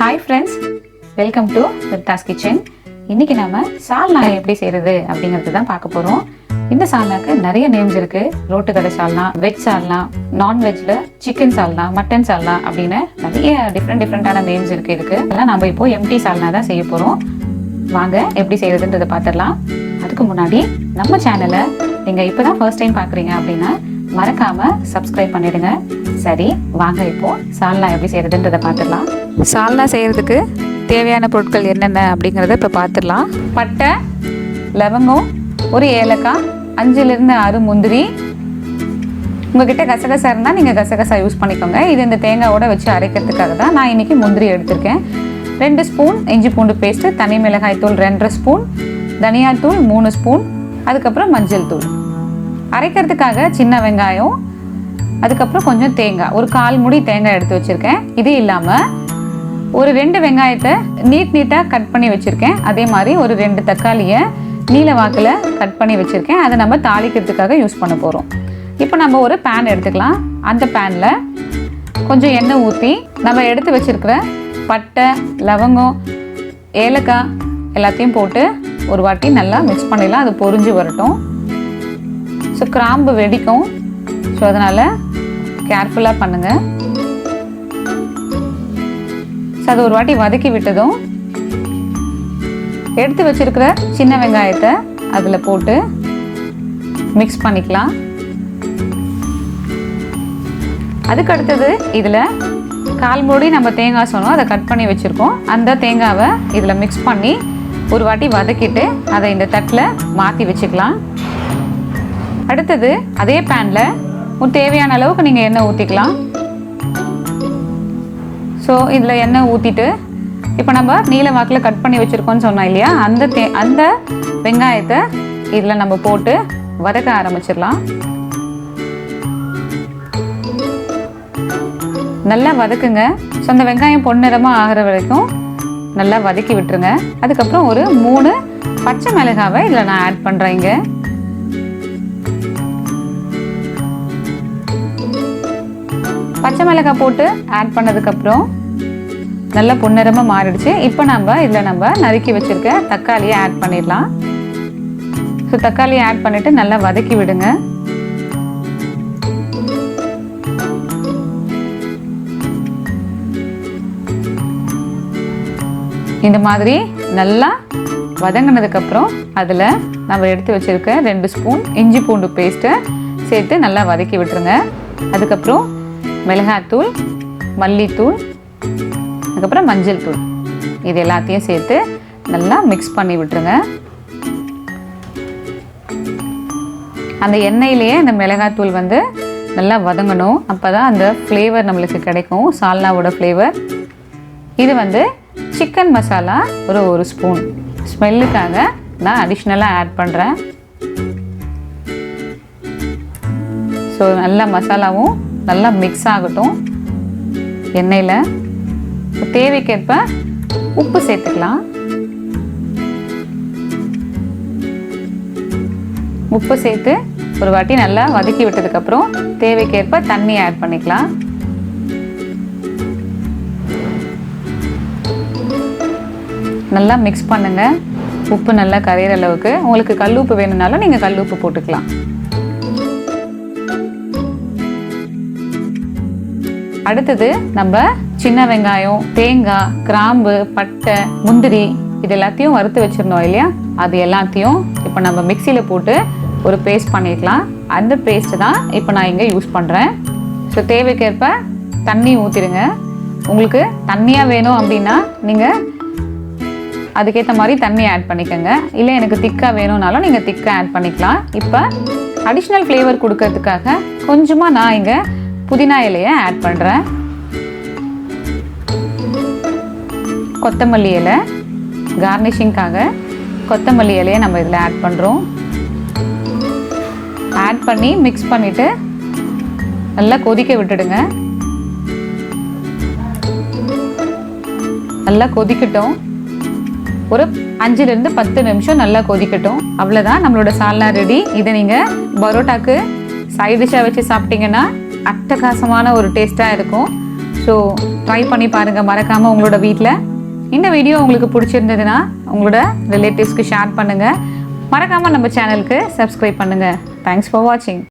Hi friends, welcome to Virta's Kitchen. இன்னைக்கு நாம சால்னா எப்படி செய்யறது அப்படிங்கறது தான் பார்க்க போறோம். இந்த சால்னாக்கு நிறைய நேம்ஸ் இருக்கு. ரோட்டு கடை சால்னா, வெஜ் சால்னா, நான் வெஜ்ல சிக்கன் சால்னா, மட்டன் சால்னா அப்படின்னு நிறைய டிஃப்ரெண்டான நேம்ஸ் இருக்கு இதுக்கு. அதெல்லாம் நம்ம இப்போ எம்டி சால்னா தான் செய்ய போறோம். வாங்க எப்படி செய்யறதுன்றதை பார்த்துடலாம். அதுக்கு முன்னாடி நம்ம சேனலை நீங்க இப்பதான் ஃபர்ஸ்ட் டைம் பாக்குறீங்க அப்படின்னா மறக்காம சப்ஸ்கிரைப் பண்ணிடுங்க. சரி, வாங்க இப்போ சால்னா எப்படி செய்யறதுன்றதை பார்த்துடலாம். சால்னா செய்யறதுக்கு தேவையான பொருட்கள் என்னென்ன அப்படிங்கிறத இப்போ பார்த்துடலாம். பட்டை, லவங்கம், ஒரு ஏலக்காய், 5லிருந்து 6 முந்திரி. உங்ககிட்ட கசகசா இருந்தால் நீங்கள் கசகசா யூஸ் பண்ணிக்கோங்க. இது இந்த தேங்காயோட வச்சு அரைக்கிறதுக்காக தான் நான் இன்னைக்கு முந்திரி எடுத்திருக்கேன். 2 ஸ்பூன் இஞ்சி பூண்டு பேஸ்ட்டு, தனி மிளகாய் தூள் 2.5 ஸ்பூன், தனியாத்தூள் 3 ஸ்பூன், அதுக்கப்புறம் மஞ்சள் தூள். அரைக்கிறதுக்காக சின்ன வெங்காயம், அதுக்கப்புறம் கொஞ்சம் தேங்காய், ஒரு 1/4 மூடி தேங்காய் எடுத்து வச்சுருக்கேன். இது இல்லாமல் ஒரு 2 வெங்காயத்தை நீட்டாக கட் பண்ணி வச்சுருக்கேன். அதே மாதிரி ஒரு 2 தக்காளியை நீல வாக்கில் கட் பண்ணி வச்சுருக்கேன். அதை நம்ம தாளிக்கிறதுக்காக யூஸ் பண்ண போகிறோம். இப்போ நம்ம ஒரு பேன் எடுத்துக்கலாம். அந்த பேனில் கொஞ்சம் எண்ணெய் ஊற்றி நம்ம எடுத்து வச்சுருக்கிற பட்டை, லவங்கம், ஏலக்காய் எல்லாத்தையும் போட்டு ஒரு வாட்டி நல்லா மிக்ஸ் பண்ணிடலாம். அது பொரிஞ்சு வரட்டும். ஸோ கிராம்பு வெடிக்கும். ஸோ அதனால் கேர்ஃபுல்லாக பண்ணுங்கள். ஸோ அது ஒரு வாட்டி வதக்கி விட்டதும் எடுத்து வச்சிருக்கிற சின்ன வெங்காயத்தை அதில் போட்டு மிக்ஸ் பண்ணிக்கலாம். அதுக்கு அடுத்தது இதில் 1/4 மூடி நம்ம தேங்காய் சொன்னோம், அதை கட் பண்ணி வச்சுருக்கோம். அந்த தேங்காவை இதில் மிக்ஸ் பண்ணி ஒரு வாட்டி வதக்கிட்டு அதை இந்த தட்டில் மாற்றி வச்சுக்கலாம். அடுத்தது அதே பேனில் தேவையான அளவுக்கு நீங்கள் எண்ணெய் ஊற்றிக்கலாம். ஸோ இதில் எண்ணெய் ஊற்றிட்டு இப்போ நம்ம நீல வாக்கில் கட் பண்ணி வச்சுருக்கோன்னு சொன்னோம் இல்லையா, அந்த வெங்காயத்தை இதில் நம்ம போட்டு வதக்க ஆரம்பிச்சிடலாம். நல்லா வதக்குங்க. ஸோ அந்த வெங்காயம் பொன்னிறமாக ஆகிற வரைக்கும் நல்லா வதக்கி விட்டுருங்க. அதுக்கப்புறம் ஒரு 3 பச்சை மிளகாவை இதில் நான் ஆட் பண்ணுறேன். இங்கே பச்சை மிளகாய் போட்டு ஆட் பண்ணதுக்கப்புறம் நல்லா பொன்னிறமாக மாறிடுச்சு. இப்போ நம்ம நறுக்கி வச்சுருக்க தக்காளியை ஆட் பண்ணிடலாம். ஸோ தக்காளியை ஆட் பண்ணிவிட்டு நல்லா வதக்கி விடுங்க. இந்த மாதிரி நல்லா வதங்கினதுக்கப்புறம் அதில் நம்ம எடுத்து வச்சுருக்க 2 ஸ்பூன் இஞ்சி பூண்டு பேஸ்ட்டை சேர்த்து நல்லா வதக்கி விட்டுருங்க. அதுக்கப்புறம் மிளகாத்தூள், மல்லித்தூள், அதுக்கப்புறம் மஞ்சள் தூள், இது எல்லாத்தையும் சேர்த்து நல்லா மிக்ஸ் பண்ணி விட்டுருங்க. அந்த எண்ணெயிலேயே அந்த மிளகாத்தூள் நல்லா வதங்கணும். அப்போ தான் அந்த ஃப்ளேவர் நம்மளுக்கு கிடைக்கும், சால்னாவோட ஃப்ளேவர். இது சிக்கன் மசாலா ஒரு 1 ஸ்பூன் ஸ்மெல்லுக்காக நான் அடிஷ்னலாக ஆட் பண்ணுறேன். ஸோ நல்லா மசாலாவும் நல்லா மிக்ஸ் ஆகட்டும் எண்ணெயில். தேவைக்கேற்ப உப்பு சேர்த்துக்கலாம். உப்பு சேர்த்து ஒரு வாட்டி நல்லா வதக்கி விட்டதுக்கப்புறம் தேவைக்கேற்ப தண்ணி ஆட் பண்ணிக்கலாம். நல்லா மிக்ஸ் பண்ணுங்க. உப்பு நல்லா கரையிற அளவுக்கு. உங்களுக்கு கல்லுப்பு வேணும்னாலும் நீங்கள் கல்லுப்பு போட்டுக்கலாம். அடுத்தது நம்ம சின்ன வெங்காயம், தேங்காய், கிராம்பு, பட்டை, முந்திரி இது எல்லாத்தையும் வறுத்து வச்சிருந்தோம் இல்லையா, அது எல்லாத்தையும் இப்போ நம்ம மிக்சியில் போட்டு ஒரு பேஸ்ட் பண்ணிக்கலாம். அந்த பேஸ்ட் தான் இப்போ நான் இங்கே யூஸ் பண்ணுறேன். ஸோ தேவைக்கேற்ப தண்ணி ஊற்றிடுங்க. உங்களுக்கு தண்ணியாக வேணும் அப்படின்னா நீங்கள் அதுக்கேற்ற மாதிரி தண்ணி ஆட் பண்ணிக்கோங்க. இல்லை எனக்கு திக்காக வேணும்னாலும் நீங்கள் திக்காக ஆட் பண்ணிக்கலாம். இப்போ அடிஷ்னல் ஃப்ளேவர் கொடுக்கறதுக்காக கொஞ்சமாக நான் இங்கே புதினா இலையை ஆட் பண்ணுறேன். கொத்தமல்லி இலை கார்னிஷிங்காக கொத்தமல்லி இலையை நம்ம இதில் ஆட் பண்ணுறோம். ஆட் பண்ணி மிக்ஸ் பண்ணிவிட்டு நல்லா கொதிக்க விட்டுடுங்க. நல்லா கொதிக்கட்டும். ஒரு 5லிருந்து 10 நிமிஷம் நல்லா கொதிக்கட்டும். அவ்வளோதான், நம்மளோட சால்னா ரெடி. இதை நீங்கள் பரோட்டாக்கு சைட் டிஷ்ஷாக வச்சு சாப்பிட்டீங்கன்னா அட்டகாசமான ஒரு டேஸ்ட்டாக இருக்கும். ஸோ ட்ரை பண்ணி பாருங்கள் மறக்காமல் உங்களோட வீட்டில். இந்த வீடியோ உங்களுக்கு பிடிச்சிருந்ததுன்னா உங்களோட ரிலேட்டிவ்ஸ்க்கு ஷேர் பண்ணுங்கள். மறக்காமல் நம்ம சேனலுக்கு சப்ஸ்கிரைப் பண்ணுங்கள். தேங்க்ஸ் ஃபார் வாட்சிங்.